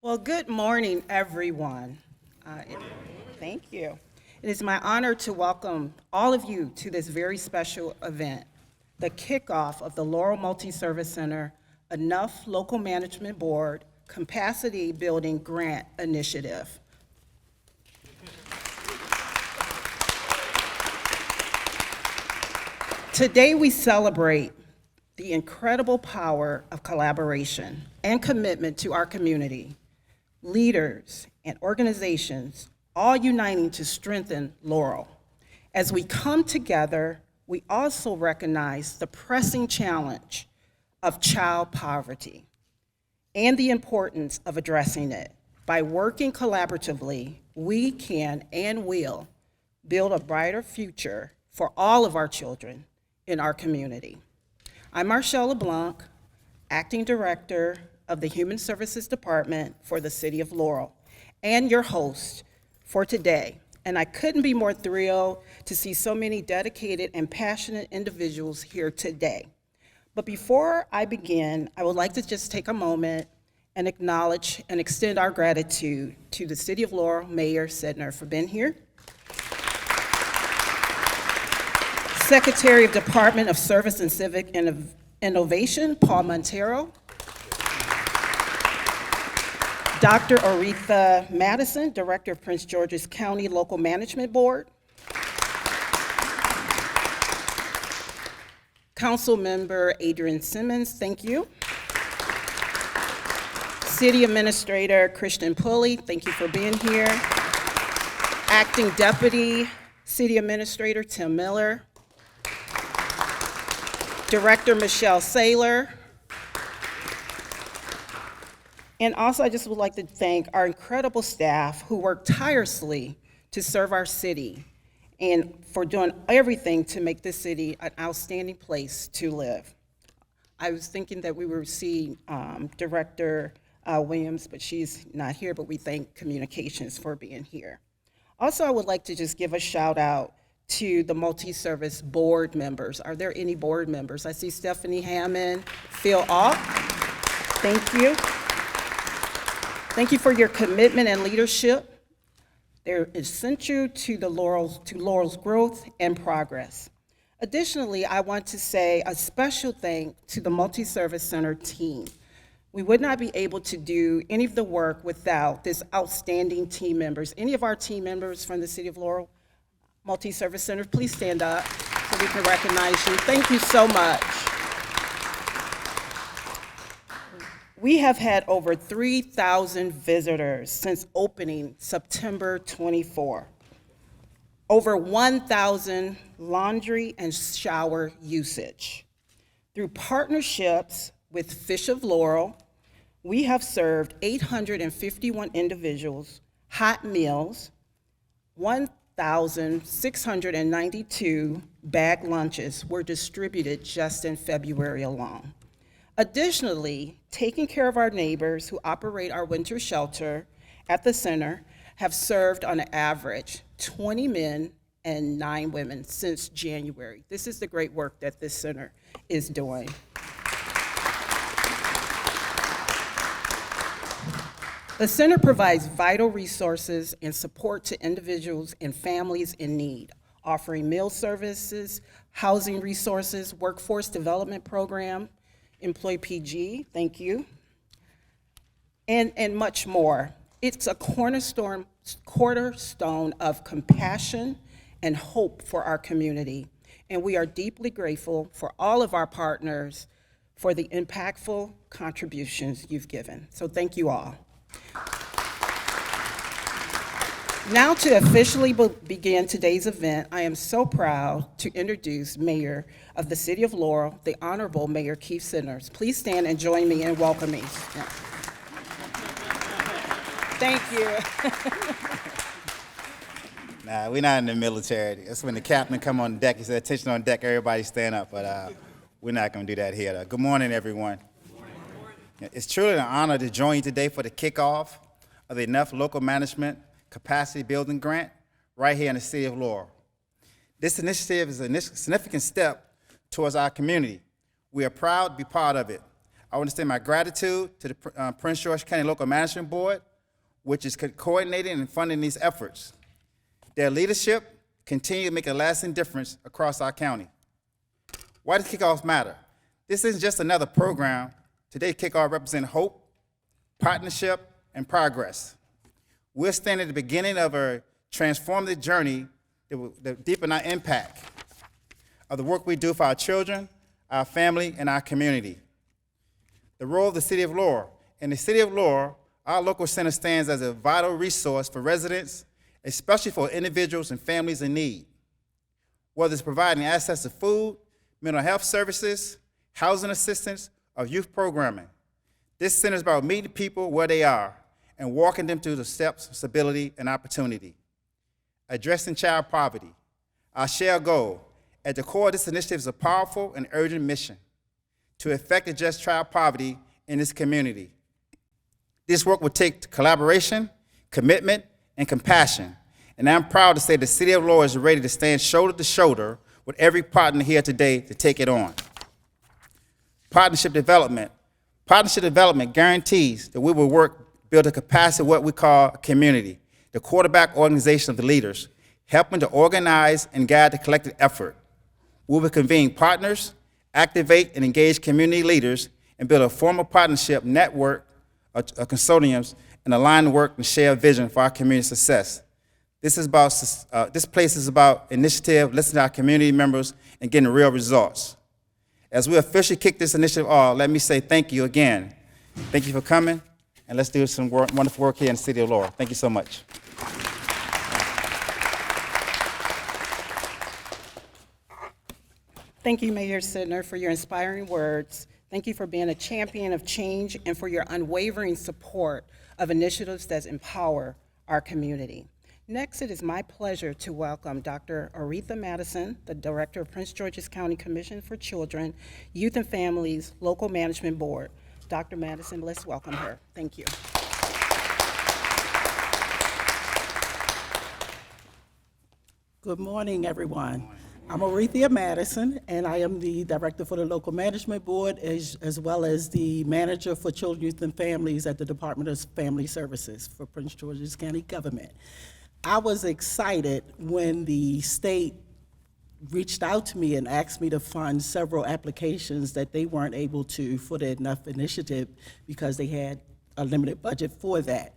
Well, good morning, everyone. Thank you. It is my honor to welcome all of you to this very special event, the kickoff of the Laurel Multiservice Center Enough Local Management Board Capacity Building Grant Initiative. Today we celebrate the incredible power of collaboration and commitment to our community, leaders and organizations all uniting to strengthen Laurel. As we come together, we also recognize the pressing challenge of child poverty and the importance of addressing it. By working collaboratively, we can and will build a brighter future for all of our children in our community. I'm Marshall LeBlanc, Acting Director of the Human Services Department for the City of Laurel, and your host for today. And I couldn't be more thrilled to see so many dedicated and passionate individuals here today. But before I begin, I would like to just take a moment and acknowledge and extend our gratitude to the City of Laurel Mayor Sidner for being here, Secretary of Department of Service and Civic Innovation, Paul Montero, Dr. Aretha Madison, Director of Prince George's County Local Management Board, Council Member Adrian Simmons, thank you. City Administrator Christian Pulley, thank you for being here. Acting Deputy City Administrator Tim Miller, Director Michelle Saylor. And also I just would like to thank our incredible staff who work tirelessly to serve our city and for doing everything to make this city an outstanding place to live. I was thinking that we would see Director Williams, but she's not here, but we thank Communications for being here. Also, I would like to just give a shout out to the multi-service board members. Are there any board members? I see Stephanie Hammond, Phil Auk. Thank you. Thank you for your commitment and leadership. They're essential to Laurel's growth and progress. Additionally, I want to say a special thank to the Multi-Service Center team. We would not be able to do any of the work without this outstanding team members. Any of our team members from the City of Laurel Multi-Service Center, please stand up so we can recognize you. Thank you so much. We have had over 3,000 visitors since opening September 24. Over 1,000 laundry and shower usage. Through partnerships with Fish of Laurel, we have served 851 individuals hot meals, 1,692 bag lunches were distributed just in February alone. Additionally, taking care of our neighbors who operate our winter shelter at the center have served on an average 20 men and 9 women since January. This is the great work that this center is doing. The center provides vital resources and support to individuals and families in need, offering meal services, housing resources, workforce development program, employee PG, thank you, and much more. It's a cornerstone of compassion and hope for our community, and we are deeply grateful for all of our partners for the impactful contributions you've given. So thank you all. Now to officially begin today's event, I am so proud to introduce Mayor of the City of Laurel, the Honorable Mayor Keith Sinners. Please stand and join me in welcoming. Thank you. Nah, we're not in the military. That's when the captain come on deck, he said, attention on deck, everybody stand up, but we're not gonna do that here. Good morning, everyone. It's truly an honor to join you today for the kickoff of the Enough Local Management Capacity Building Grant right here in the City of Laurel. This initiative is a significant step towards our community. We are proud to be part of it. I want to extend my gratitude to the Prince George County Local Management Board, which is coordinating and funding these efforts. Their leadership continue to make a lasting difference across our county. Why does Kickoff matter? This isn't just another program. Today, Kickoff represents hope, partnership, and progress. We're standing at the beginning of a transformative journey that will deepen our impact of the work we do for our children, our family, and our community. The role of the City of Laurel. In the City of Laurel, our local center stands as a vital resource for residents, especially for individuals and families in need. Whether it's providing access to food, mental health services, housing assistance, or youth programming. This center is about meeting people where they are and walking them through the steps of stability and opportunity. Addressing child poverty, our shared goal. At the core of this initiative is a powerful and urgent mission to effect address child poverty in this community. This work will take collaboration, commitment, and compassion, and I'm proud to say the City of Laurel is ready to stand shoulder to shoulder with every partner here today to take it on. Partnership development. Partnership development guarantees that we will build a capacity of what we call a community, the quarterback organization of the leaders, helping to organize and guide the collective effort. We will convene partners, activate and engage community leaders, and build a formal partnership network of consortiums and align the work and share a vision for our community success. This place is about initiative, listening to our community members, and getting real results. As we officially kick this initiative off, let me say thank you again. Thank you for coming, and let's do some wonderful work here in the City of Laurel. Thank you so much. Thank you, Mayor Sidner, for your inspiring words. Thank you for being a champion of change and for your unwavering support of initiatives that empower our community. Next, it is my pleasure to welcome Dr. Aretha Madison, the Director of Prince George's County Commission for Children, Youth and Families Local Management Board. Dr. Madison, let's welcome her. Thank you. Good morning, everyone. I'm Aretha Madison, and I am the Director for the Local Management Board, as well as the Manager for Children, Youth, and Families at the Department of Family Services for Prince George's County Government. I was excited when the state reached out to me and asked me to fund several applications that they weren't able to for the Enough initiative because they had a limited budget for that.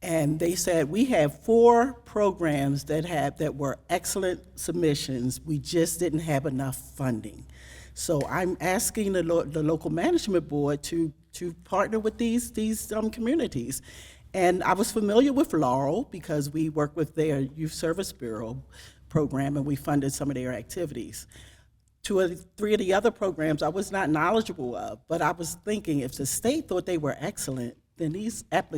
And they said, we have 4 programs that were excellent submissions. We just didn't have enough funding. So I'm asking the local management board to partner with these communities. And I was familiar with Laurel because we work with their Youth Service Bureau program and we funded some of their activities. 2 or 3 of the other programs I was not knowledgeable of, but I was thinking if the state thought they were excellent, then these had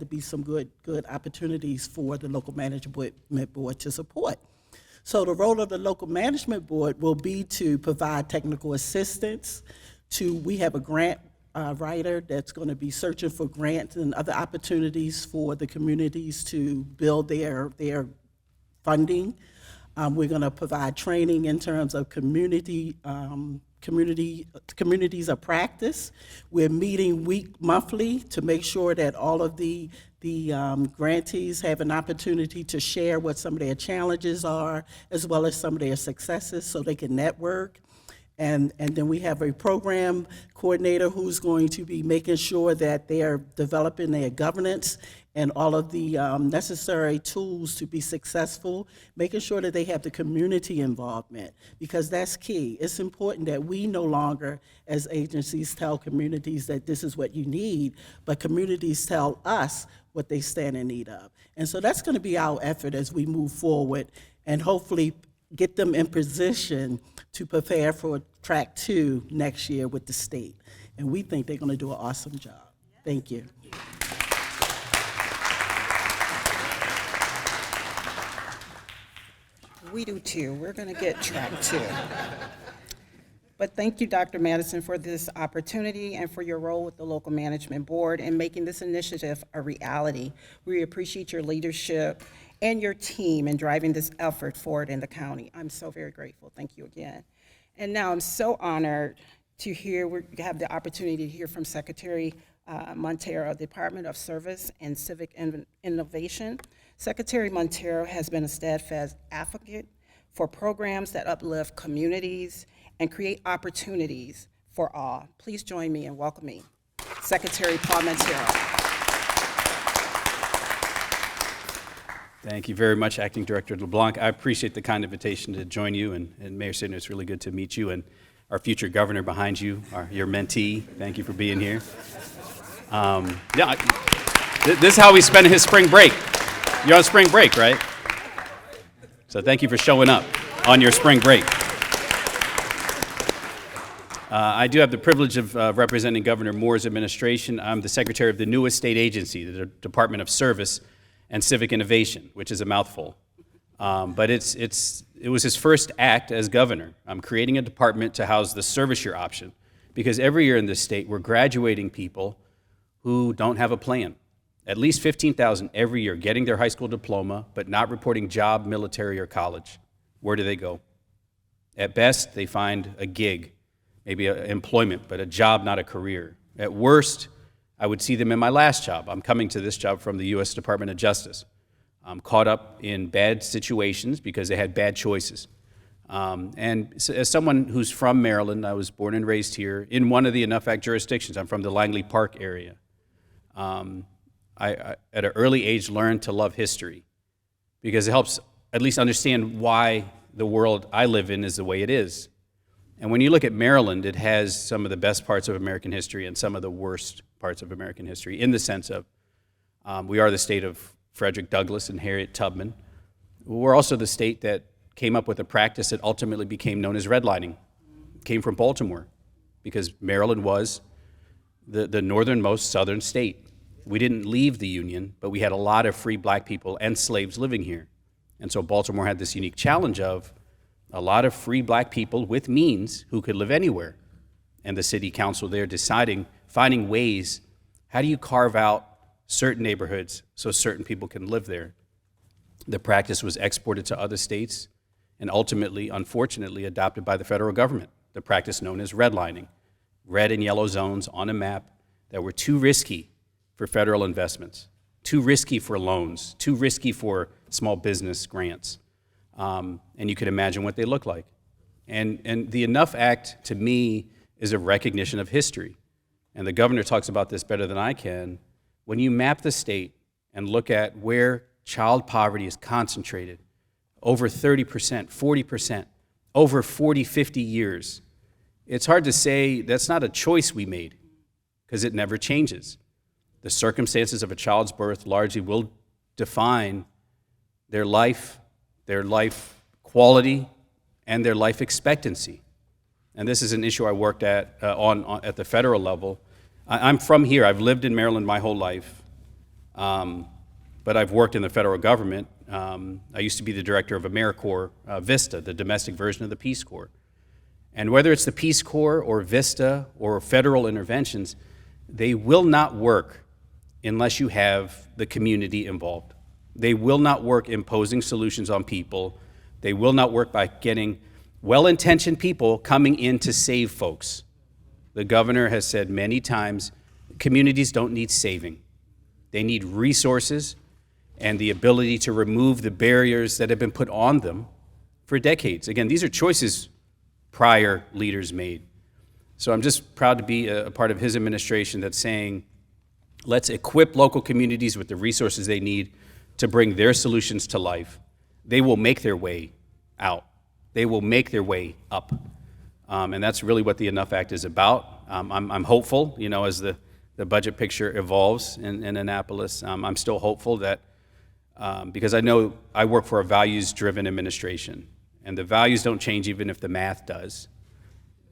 to be some good opportunities for the local management board to support. So the role of the local management board will be to provide technical assistance. We have a grant writer that's going to be searching for grants and other opportunities for the communities to build their funding. We're going to provide training in terms of communities of practice. We're meeting monthly to make sure that all of the grantees have an opportunity to share what some of their challenges are, as well as some of their successes, so they can network. And then we have a program coordinator who's going to be making sure that they are developing their governance and all of the necessary tools to be successful, making sure that they have the community involvement, because that's key. It's important that we no longer, as agencies, tell communities that this is what you need, but communities tell us what they stand in need of. And so that's going to be our effort as we move forward and hopefully get them in position to prepare for track 2 next year with the state. And we think they're going to do an awesome job. Thank you. We do too. We're going to get track 2. But thank you, Dr. Madison, for this opportunity and for your role with the local management board in making this initiative a reality. We appreciate your leadership and your team in driving this effort forward in the county. I'm so very grateful. Thank you again. And now I'm so honored we have the opportunity to hear from Secretary Montero, Department of Service and Civic Innovation. Secretary Montero has been a steadfast advocate for programs that uplift communities and create opportunities for all. Please join me in welcoming Secretary Paul Montero. Thank you very much, Acting Director LeBlanc. I appreciate the kind invitation to join you, and Mayor Sidner, it's really good to meet you, and our future governor behind you, your mentee. Thank you for being here. This is how we spend his spring break. You're on spring break, right? So thank you for showing up on your spring break. I do have the privilege of representing Governor Moore's administration. I'm the secretary of the newest state agency, the Department of Service and Civic Innovation, which is a mouthful. But it was his first act as governor. I'm creating a department to house the service year option, because every year in this state, we're graduating people who don't have a plan. At least 15,000 every year getting their high school diploma, but not reporting job, military, or college. Where do they go? At best, they find a gig, maybe employment, but a job, not a career. At worst, I would see them in my last job. I'm coming to this job from the U.S. Department of Justice. I'm caught up in bad situations because they had bad choices. And as someone who's from Maryland, I was born and raised here in one of the Enough Act jurisdictions. I'm from the Langley Park area. I at an early age, learned to love history because it helps at least understand why the world I live in is the way it is. And when you look at Maryland, it has some of the best parts of American history and some of the worst parts of American history, in the sense of we are the state of Frederick Douglass and Harriet Tubman. We're also the state that came up with a practice that ultimately became known as redlining. It came from Baltimore, because Maryland was the northernmost southern state. We didn't leave the Union, but we had a lot of free black people and slaves living here. And so Baltimore had this unique challenge of a lot of free black people with means who could live anywhere. And the city council there deciding, finding ways, how do you carve out certain neighborhoods so certain people can live there? The practice was exported to other states and ultimately, unfortunately, adopted by the federal government, the practice known as redlining. Red and yellow zones on a map that were too risky for federal investments, too risky for loans, too risky for small business grants. And you can imagine what they look like. And the Enough Act, to me, is a recognition of history. And the governor talks about this better than I can. When you map the state and look at where child poverty is concentrated, over 30%, 40%, over 40, 50 years, it's hard to say that's not a choice we made, because it never changes. The circumstances of a child's birth largely will define their life quality, and their life expectancy. And this is an issue I worked at at the federal level. I'm from here. I've lived in Maryland my whole life, but I've worked in the federal government. I used to be the director of AmeriCorps Vista, the domestic version of the Peace Corps. And whether it's the Peace Corps or Vista or federal interventions, they will not work unless you have the community involved. They will not work imposing solutions on people. They will not work by getting well-intentioned people coming in to save folks. The governor has said many times, communities don't need saving. They need resources and the ability to remove the barriers that have been put on them for decades. Again, these are choices prior leaders made. So I'm just proud to be a part of his administration that's saying, let's equip local communities with the resources they need to bring their solutions to life. They will make their way out. They will make their way up. And that's really what the Enough Act is about. I'm hopeful, as the budget picture evolves in Annapolis. I'm still hopeful that, because I know I work for a values-driven administration, and the values don't change even if the math does.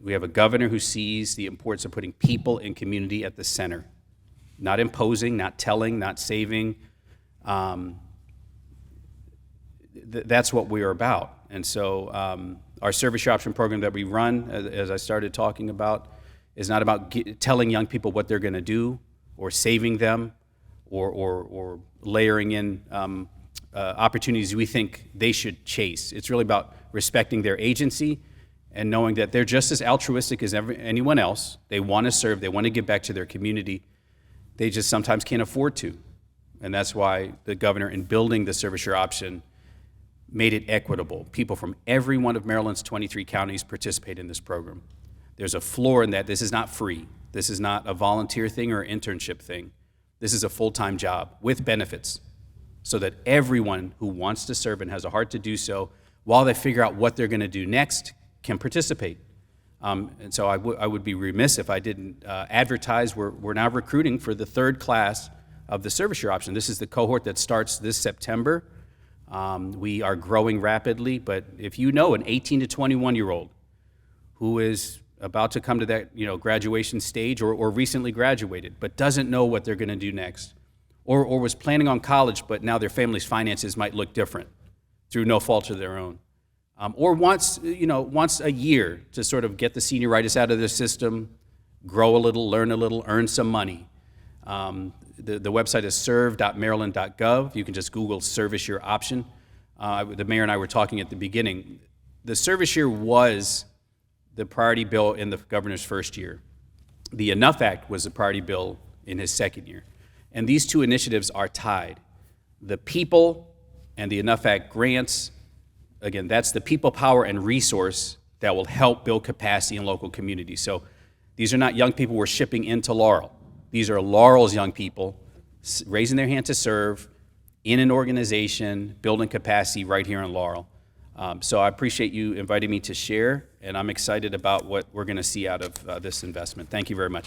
We have a governor who sees the importance of putting people and community at the center, not imposing, not telling, not saving. That's what we are about. And so our service year option program that we run, as I started talking about, is not about telling young people what they're going to do or saving them or layering in opportunities we think they should chase. It's really about respecting their agency and knowing that they're just as altruistic as anyone else. They want to serve, they want to give back to their community. They just sometimes can't afford to. And that's why the governor, in building the service share option, made it equitable. People from every one of Maryland's 23 counties participate in this program. There's a floor in that. This is not free. This is not a volunteer thing or internship thing. This is a full-time job with benefits, so that everyone who wants to serve and has a heart to do so, while they figure out what they're going to do next, can participate. And so I would be remiss if I didn't advertise. We're now recruiting for the third class of the service share option. This is the cohort that starts this September. We are growing rapidly, but if you know an 18 to 21-year-old who is about to come to that graduation stage or recently graduated but doesn't know what they're going to do next, or was planning on college but now their family's finances might look different through no fault of their own, or wants a year to sort of get the senioritis out of their system, grow a little, learn a little, earn some money. The website is serve.maryland.gov. You can just Google service year option. The mayor and I were talking at the beginning. The service year was the priority bill in the governor's first year. The Enough Act was the priority bill in his second year. And these two initiatives are tied. The people and the Enough Act grants, again, that's the people power and resource that will help build capacity in local communities. So these are not young people we're shipping into Laurel. These are Laurel's young people raising their hand to serve in an organization, building capacity right here in Laurel. So I appreciate you inviting me to share, and I'm excited about what we're going to see out of this investment. Thank you very much.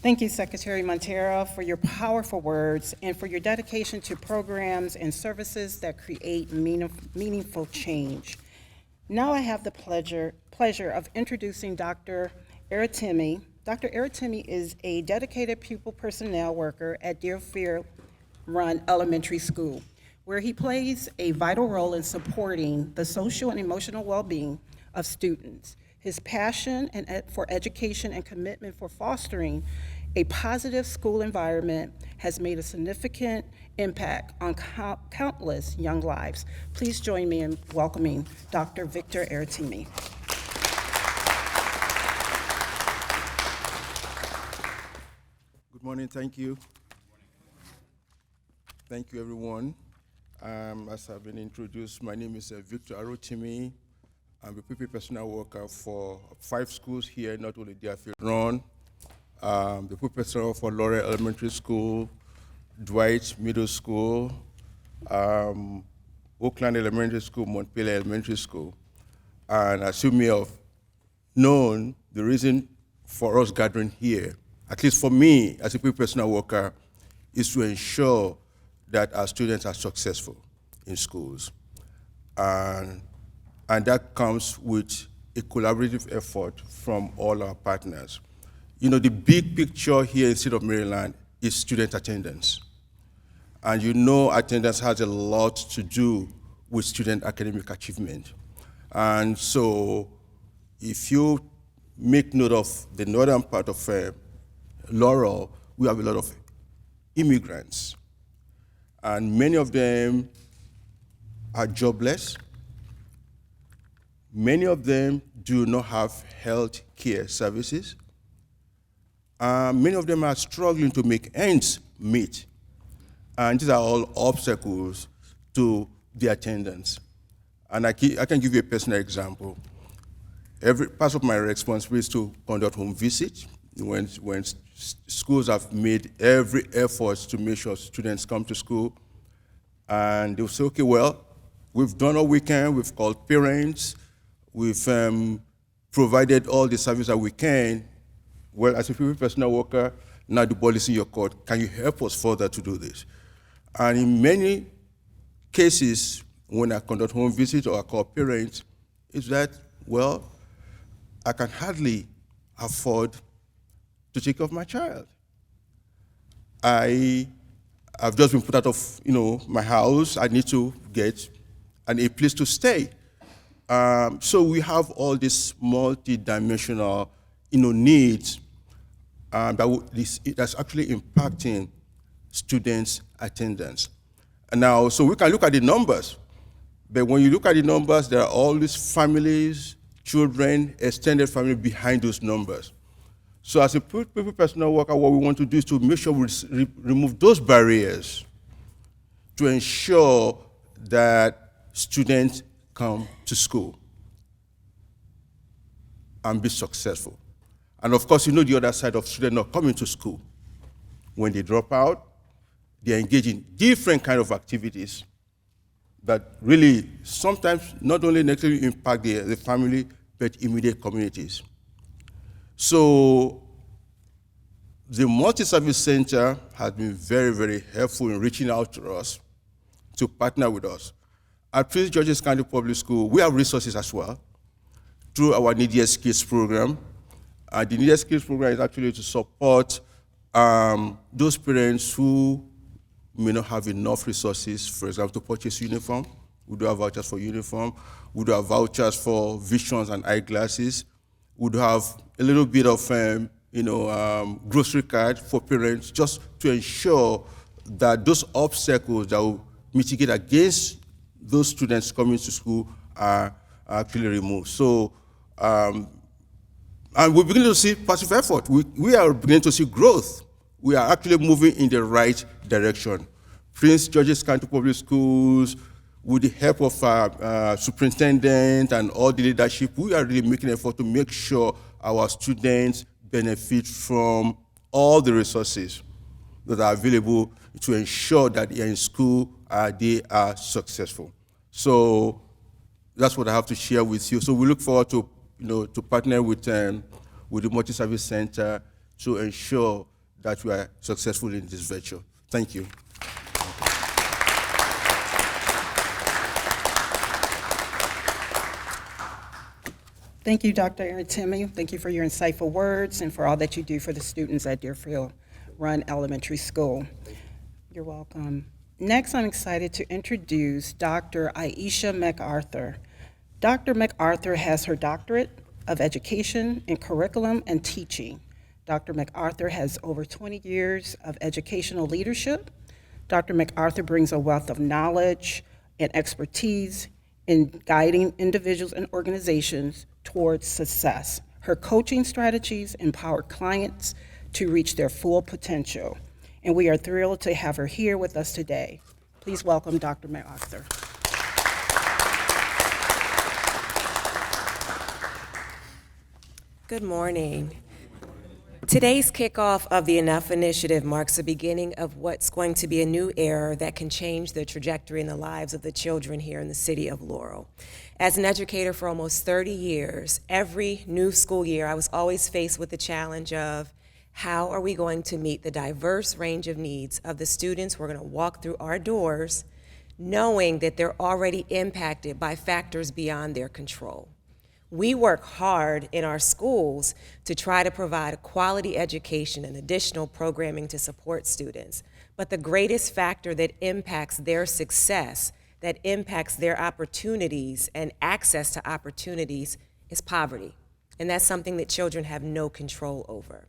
Thank you, Secretary Montero, for your powerful words and for your dedication to programs and services that create meaningful change. Now I have the pleasure of introducing Dr. Aratimi. Dr. Aratimi is a dedicated pupil personnel worker at Deerfield Run Elementary School, where he plays a vital role in supporting the social and emotional well-being of students. His passion for education and commitment for fostering a positive school environment has made a significant impact on countless young lives. Please join me in welcoming Dr. Victor Aratimi. Good morning, thank you. Thank you, everyone. As I've been introduced, my name is Victor Aratimi. I'm a pupil personnel worker for 5 schools here, not only Deerfield Run, the pupil personnel for Laurel Elementary School, Dwight Middle School, Oakland Elementary School, Montpelier Elementary School. And as you may have known, the reason for us gathering here, at least for me as a pupil personnel worker, is to ensure that our students are successful in schools. And that comes with a collaborative effort from all our partners. You know, the big picture here in the City of Maryland is student attendance. And you know attendance has a lot to do with student academic achievement. And so if you make note of the northern part of Laurel, we have a lot of immigrants. And many of them are jobless. Many of them do not have health care services. Many of them are struggling to make ends meet. And these are all obstacles to the attendance. And I can give you a personal example. Part of my responsibility is to conduct home visits when schools have made every effort to make sure students come to school. And they'll say, okay, well, we've done all we can, we've called parents, we've provided all the service that we can. Well, as a pupil personnel worker, now the ball is in your court. Can you help us further to do this? And in many cases, when I conduct home visits or I call parents, it's that, well, I can hardly afford to take care of my child. I've just been put out of my house. I need to get a place to stay. So we have all these multi-dimensional needs that's actually impacting students' attendance. Now, so we can look at the numbers, but when you look at the numbers, there are all these families, children, extended family behind those numbers. So as a people personal worker, what we want to do is to make sure we remove those barriers to ensure that students come to school and be successful. And of course, you know the other side of students not coming to school. When they drop out, they engage in different kind of activities that really sometimes not only negatively impact the family, but immediate communities. So the Multi-Service Center has been very, very helpful in reaching out to us to partner with us. At Prince George's County Public School, we have resources as well through our Neediest Skills program. The Neediest Skills program is actually to support those parents who may not have enough resources, for example, to purchase uniform. We do have vouchers for uniform. We do have vouchers for visions and eyeglasses. We do have a little bit of grocery card for parents, just to ensure that those obstacles that will mitigate against those students coming to school are actually removed. So, and we're beginning to see positive effort. We are beginning to see growth. We are actually moving in the right direction. Prince George's County Public Schools, with the help of our superintendent and all the leadership, we are really making an effort to make sure our students benefit from all the resources that are available to ensure that they are in school, they are successful. So that's what I have to share with you. So we look forward to, to partner with the Multi-Service Center to ensure that we are successful in this venture. Thank you. Thank you, Dr. Aratimi. Thank you for your insightful words and for all that you do for the students at Deerfield Run Elementary School. You're welcome. Next, I'm excited to introduce Dr. Aisha MacArthur. Dr. MacArthur has her doctorate of education in curriculum and teaching. Dr. MacArthur has over 20 years of educational leadership. Dr. MacArthur brings a wealth of knowledge and expertise in guiding individuals and organizations towards success. Her coaching strategies empower clients to reach their full potential, and we are thrilled to have her here with us today. Please welcome Dr. MacArthur. Good morning. Today's kickoff of the Enough Initiative marks the beginning of what's going to be a new era that can change the trajectory in the lives of the children here in the City of Laurel. As an educator for almost 30 years, every new school year, I was always faced with the challenge of how are we going to meet the diverse range of needs of the students who are going to walk through our doors, knowing that they're already impacted by factors beyond their control. We work hard in our schools to try to provide a quality education and additional programming to support students. But the greatest factor that impacts their success, that impacts their opportunities and access to opportunities is poverty. And that's something that children have no control over.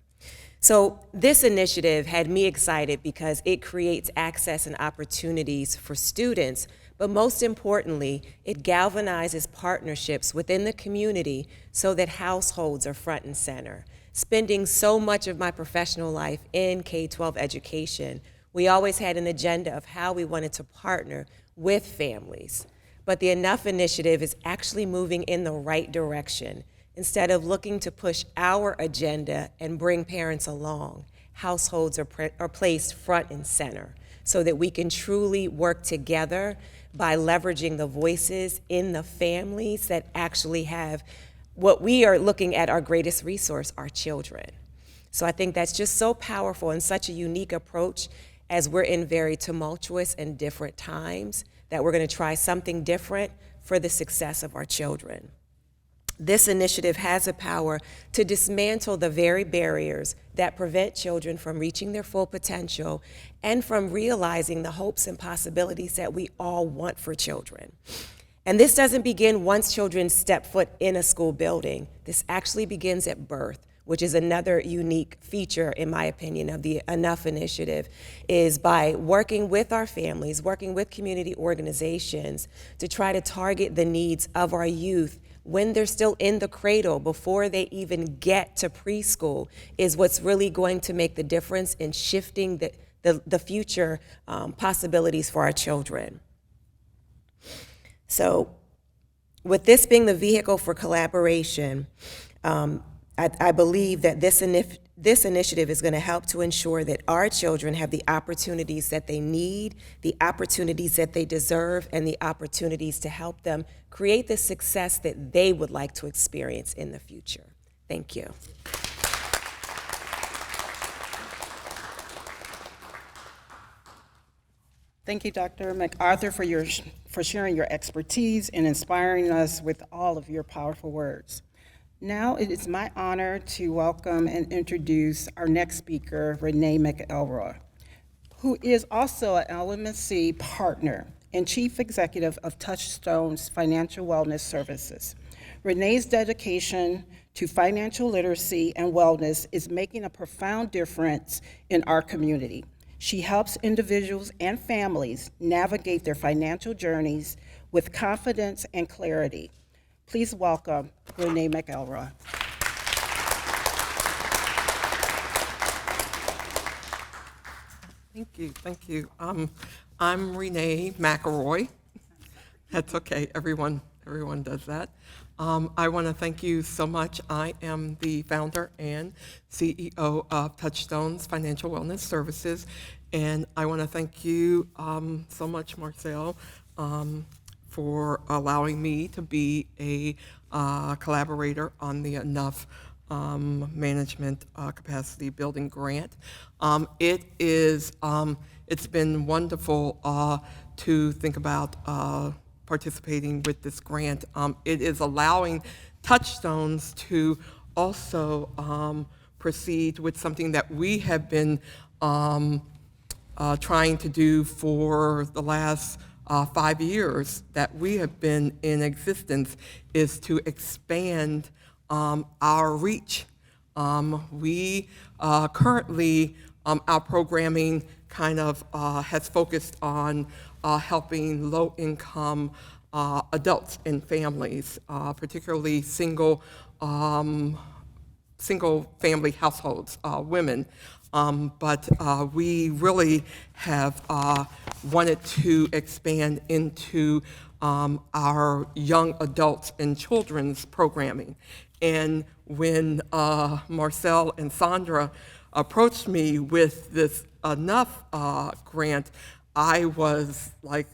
So this initiative had me excited because it creates access and opportunities for students, but most importantly, it galvanizes partnerships within the community so that households are front and center. Spending so much of my professional life in K-12 education, we always had an agenda of how we wanted to partner with families. But the Enough Initiative is actually moving in the right direction. Instead of looking to push our agenda and bring parents along, households are placed front and center so that we can truly work together by leveraging the voices in the families that actually have what we are looking at our greatest resource, our children. So I think that's just so powerful and such a unique approach as we're in very tumultuous and different times that we're going to try something different for the success of our children. This initiative has the power to dismantle the very barriers that prevent children from reaching their full potential and from realizing the hopes and possibilities that we all want for children. And this doesn't begin once children step foot in a school building. This actually begins at birth, which is another unique feature, in my opinion, of the Enough initiative, is by working with our families, working with community organizations to try to target the needs of our youth when they're still in the cradle, before they even get to preschool, is what's really going to make the difference in shifting the future possibilities for our children. So with this being the vehicle for collaboration, I believe that this initiative is going to help to ensure that our children have the opportunities that they need, the opportunities that they deserve, and the opportunities to help them create the success that they would like to experience in the future. Thank you. Thank you, Dr. MacArthur, for sharing your expertise and inspiring us with all of your powerful words. Now it is my honor to welcome and introduce our next speaker, Renee McElroy, who is also an LMSC partner and Chief Executive of Touchstone's Financial Wellness Services. Renee's dedication to financial literacy and wellness is making a profound difference in our community. She helps individuals and families navigate their financial journeys with confidence and clarity. Please welcome Renee McElroy. Thank you. I'm Renee McElroy. That's okay, everyone does that. I want to thank you so much. I am the founder and CEO of Touchstone's Financial Wellness Services, and I want to thank you so much, Marcel, for allowing me to be a collaborator on the Enough Management Capacity Building Grant. It's been wonderful to think about participating with this grant. It is allowing Touchstones to also proceed with something that we have been trying to do for the last 5 years that we have been in existence, is to expand our reach. We currently, our programming kind of has focused on helping low-income adults and families, particularly single family households, women. But we really have wanted to expand into our young adults and children's programming. And when Marcel and Sandra approached me with this Enough grant, I was like,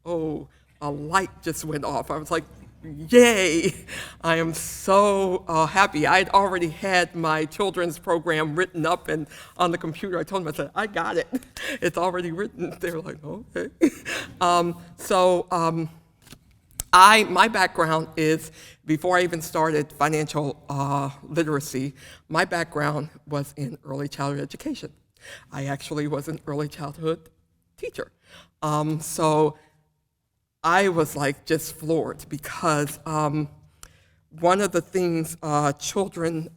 oh, a light just went off. I was like, yay, I am so happy. I'd already had my children's program written up and on the computer. I told them, I said, I got it. It's already written. They were like, okay. My background is, before I even started financial literacy, my background was in early childhood education. I actually was an early childhood teacher. So I was like just floored, because one of the things children,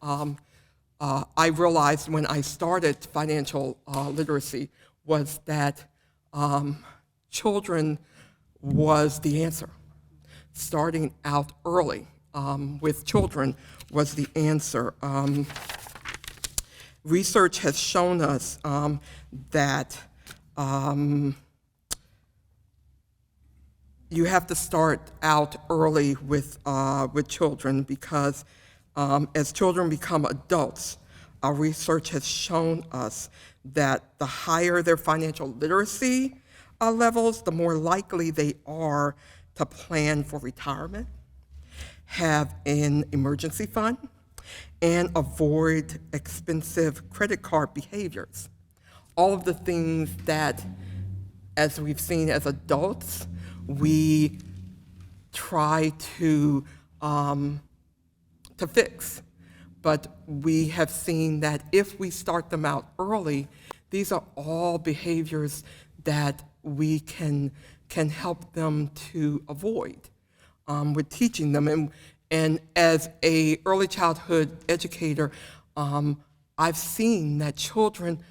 I realized when I started financial literacy, was that children was the answer. Starting out early with children was the answer. Research has shown us that you have to start out early with children, because as children become adults, our research has shown us that the higher their financial literacy levels, the more likely they are to plan for retirement, have an emergency fund, and avoid expensive credit card behaviors. All of the things that, as we've seen as adults, we try to fix. But we have seen that if we start them out early, these are all behaviors that we can help them to avoid with teaching them. And as a early childhood educator, I've seen that children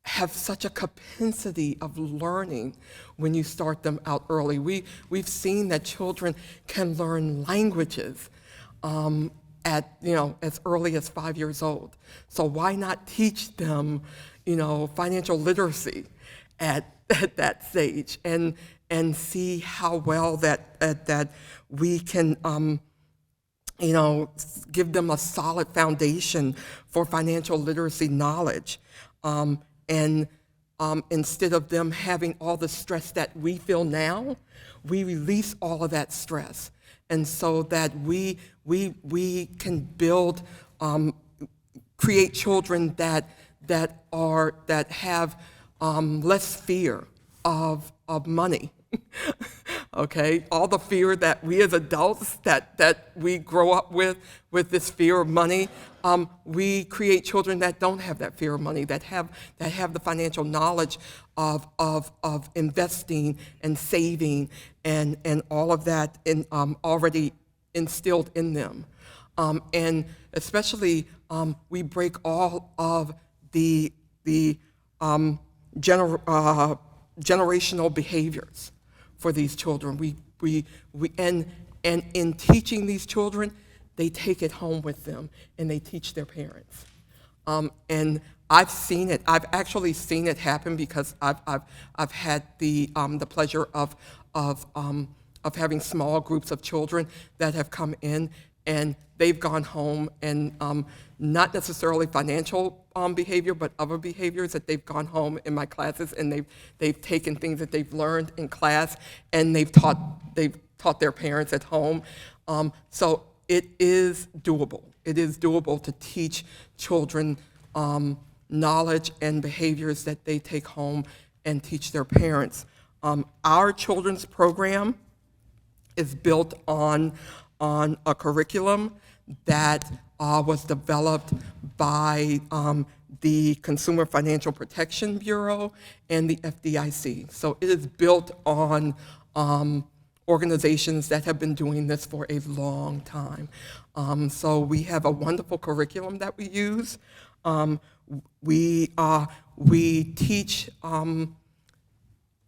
have such a propensity of learning when you start them out early. We've seen that children can learn languages at as early as 5 years old. So why not teach them financial literacy at that stage and see how well that we can give them a solid foundation for financial literacy knowledge. And instead of them having all the stress that we feel now, we release all of that stress. And so that we can build, create children that have less fear of money. Okay, all the fear that we as adults that we grow up with this fear of money, we create children that don't have that fear of money, that have the financial knowledge of investing and saving and all of that already instilled in them, and especially we break all of the generational behaviors for these children. And in teaching these children, they take it home with them and they teach their parents. And I've seen it. I've actually seen it happen because I've had the pleasure of having small groups of children that have come in and they've gone home and not necessarily financial behavior, but other behaviors that they've gone home in my classes, and they've taken things that they've learned in class and they've taught their parents at home. So it is doable. It is doable to teach children knowledge and behaviors that they take home and teach their parents. Our children's program is built on a curriculum that was developed by the Consumer Financial Protection Bureau and the FDIC. So it is built on organizations that have been doing this for a long time. So we have a wonderful curriculum that we use. We teach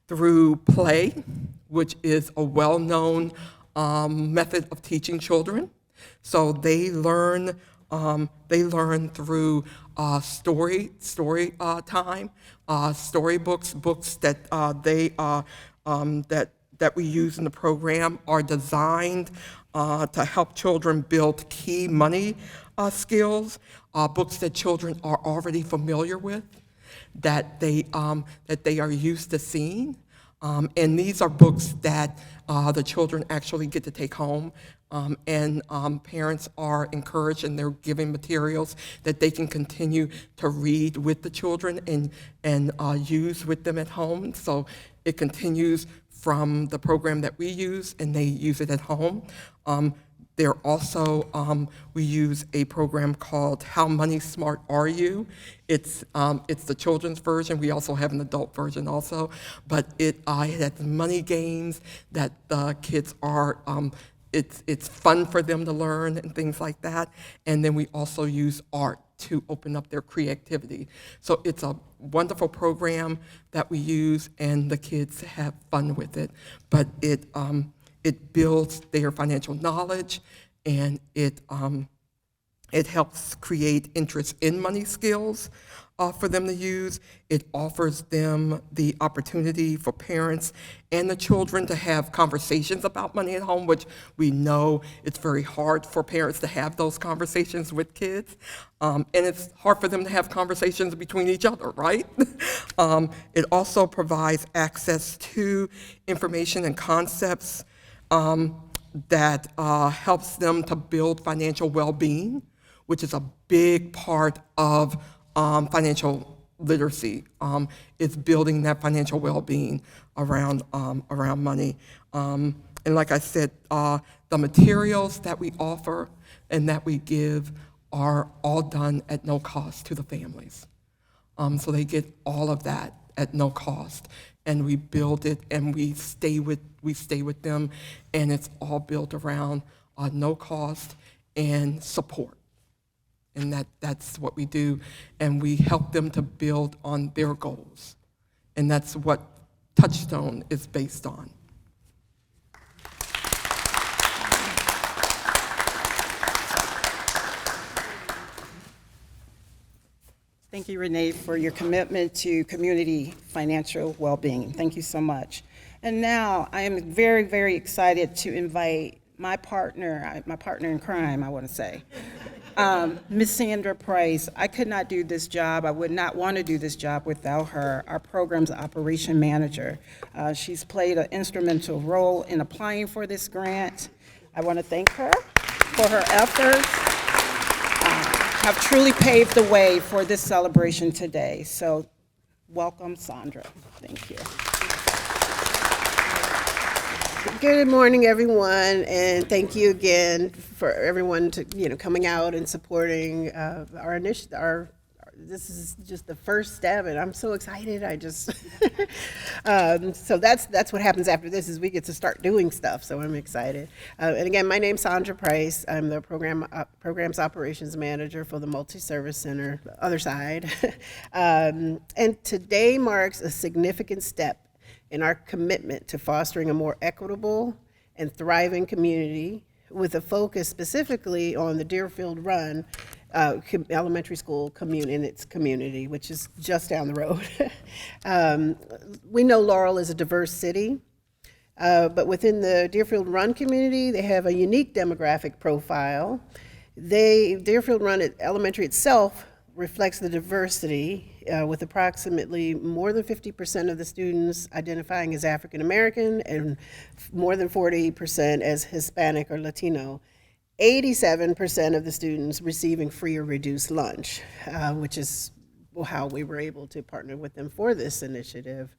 through play, which is a well-known method of teaching children. So they learn through story time, storybooks, books that we use in the program are designed to help children build key money skills, books that children are already familiar with, that they are used to seeing. And these are books that the children actually get to take home, and parents are encouraged and they're given materials that they can continue to read with the children and use with them at home. So it continues from the program that we use and they use it at home. They're also, we use a program called How Money Smart Are You? It's the children's version. We also have an adult version also, but it has money games that the kids are, it's fun for them to learn and things like that. And then we also use art to open up their creativity. So it's a wonderful program that we use and the kids have fun with it, but it builds their financial knowledge, and it helps create interest in money skills for them to use. It offers them the opportunity for parents and the children to have conversations about money at home, which we know it's very hard for parents to have those conversations with kids. And it's hard for them to have conversations between each other, right? It also provides access to information and concepts that helps them to build financial well-being, which is a big part of financial literacy. It's building that financial well-being around money. And like I said, the materials that we offer and that we give are all done at no cost to the families. So they get all of that at no cost, and we build it and we stay with them, and it's all built around no cost, and support. And that's what we do, and we help them to build on their goals. And that's what Touchstone is based on. Thank you, Renee, for your commitment to community financial well-being. Thank you so much. And now I am very, very excited to invite my partner in crime, I want to say, Ms. Sandra Price. I could not do this job. I would not want to do this job without her, our program's operation manager. She's played an instrumental role in applying for this grant. I want to thank her for her efforts. Have truly paved the way for this celebration today. So welcome, Sandra. Thank you. Good morning, everyone, and thank you again for everyone coming out and supporting our initiative. This is just the first step, and I'm so excited. So that's what happens after this is we get to start doing stuff. So I'm excited. And again, my name's Sandra Price. I'm the programs operations manager for the Multiservice Center, the other side. And today marks a significant step in our commitment to fostering a more equitable and thriving community with a focus specifically on the Deerfield Run elementary school in its community, which is just down the road. We know Laurel is a diverse city, but within the Deerfield Run community, they have a unique demographic profile. Deerfield Run Elementary itself reflects the diversity with approximately more than 50% of the students identifying as African American and more than 40% as Hispanic or Latino. 87% of the students receiving free or reduced lunch, which is how we were able to partner with them for this initiative.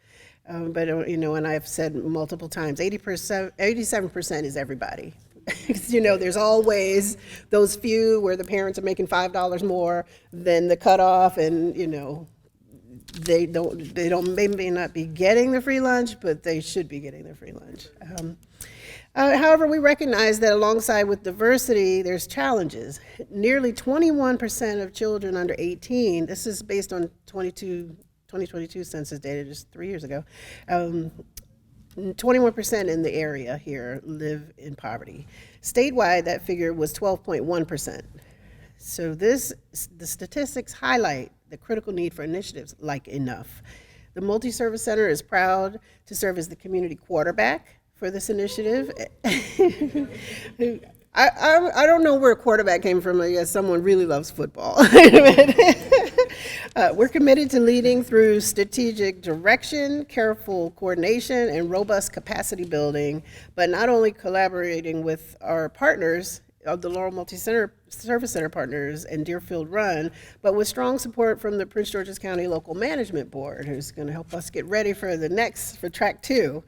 But and I've said multiple times, 87% is everybody. There's always those few where the parents are making $5 more than the cutoff, and they may not be getting the free lunch, but they should be getting the free lunch. However, we recognize that alongside with diversity, there's challenges. Nearly 21% of children under 18, this is based on 2022 census data just 3 years ago, 21% in the area here live in poverty. Statewide, that figure was 12.1%. So the statistics highlight the critical need for initiatives like Enough. The Multi-Service Center is proud to serve as the community quarterback for this initiative. I don't know where a quarterback came from. I guess someone really loves football. We're committed to leading through strategic direction, careful coordination, and robust capacity building, but not only collaborating with our partners, of the Laurel Multiservice Center partners and Deerfield Run, but with strong support from the Prince George's County Local Management Board, who's going to help us get ready for track 2.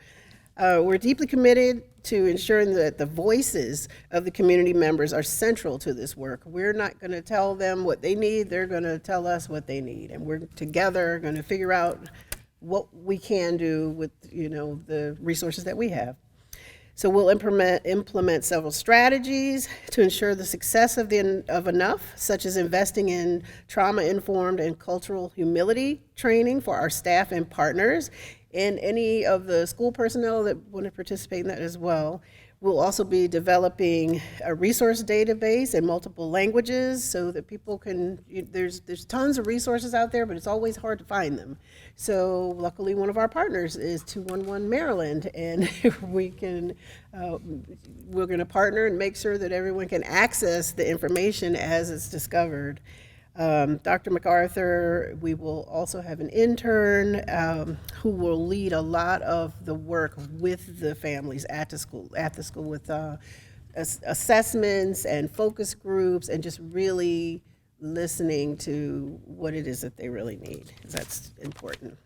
We're deeply committed to ensuring that the voices of the community members are central to this work. We're not going to tell them what they need, they're going to tell us what they need, and we're together going to figure out what we can do with the resources that we have. So we'll implement several strategies to ensure the success of Enough, such as investing in trauma-informed and cultural humility training for our staff and partners, and any of the school personnel that want to participate in that as well. We'll also be developing a resource database in multiple languages so that people can, there's tons of resources out there, but it's always hard to find them. So luckily one of our partners is 211 Maryland, and we're going to partner and make sure that everyone can access the information as it's discovered. Dr. MacArthur, we will also have an intern who will lead a lot of the work with the families at the school with assessments and focus groups, and just really listening to what it is that they really need, because that's important.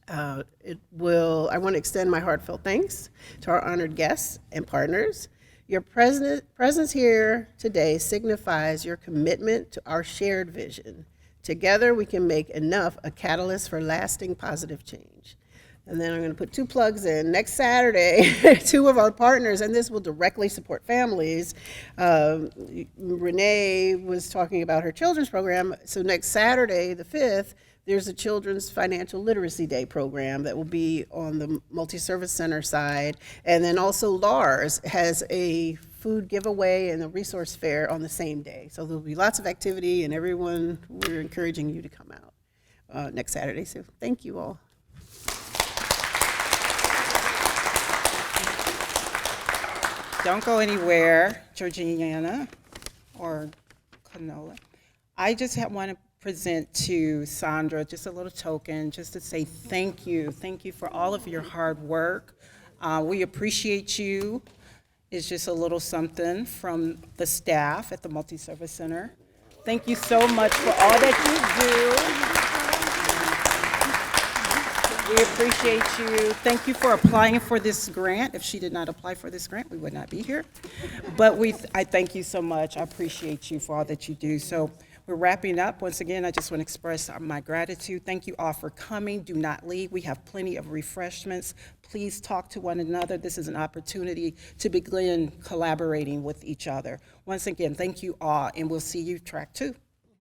I want to extend my heartfelt thanks to our honored guests and partners. Your presence here today signifies your commitment to our shared vision. Together, we can make Enough a catalyst for lasting positive change. And then I'm going to put 2 plugs in. Next Saturday, 2 of our partners, and this will directly support families. Renee was talking about her children's program. So next Saturday, the 5th, there's a Children's Financial Literacy Day program that will be on the Multiservice Center side. And then also Lars has a food giveaway and a resource fair on the same day. So there'll be lots of activity, and everyone, we're encouraging you to come out next Saturday. So thank you all. Don't go anywhere, Georgiana or Canola. I just want to present to Sandra just a little token, just to say thank you. Thank you for all of your hard work. We appreciate you. It's just a little something from the staff at the Multiservice Center. Thank you so much for all that you do. We appreciate you. Thank you for applying for this grant. If she did not apply for this grant, we would not be here. But I thank you so much. I appreciate you for all that you do. So we're wrapping up. Once again, I just want to express my gratitude. Thank you all for coming. Do not leave. We have plenty of refreshments. Please talk to one another. This is an opportunity to begin collaborating with each other. Once again, thank you all, and we'll see you track 2.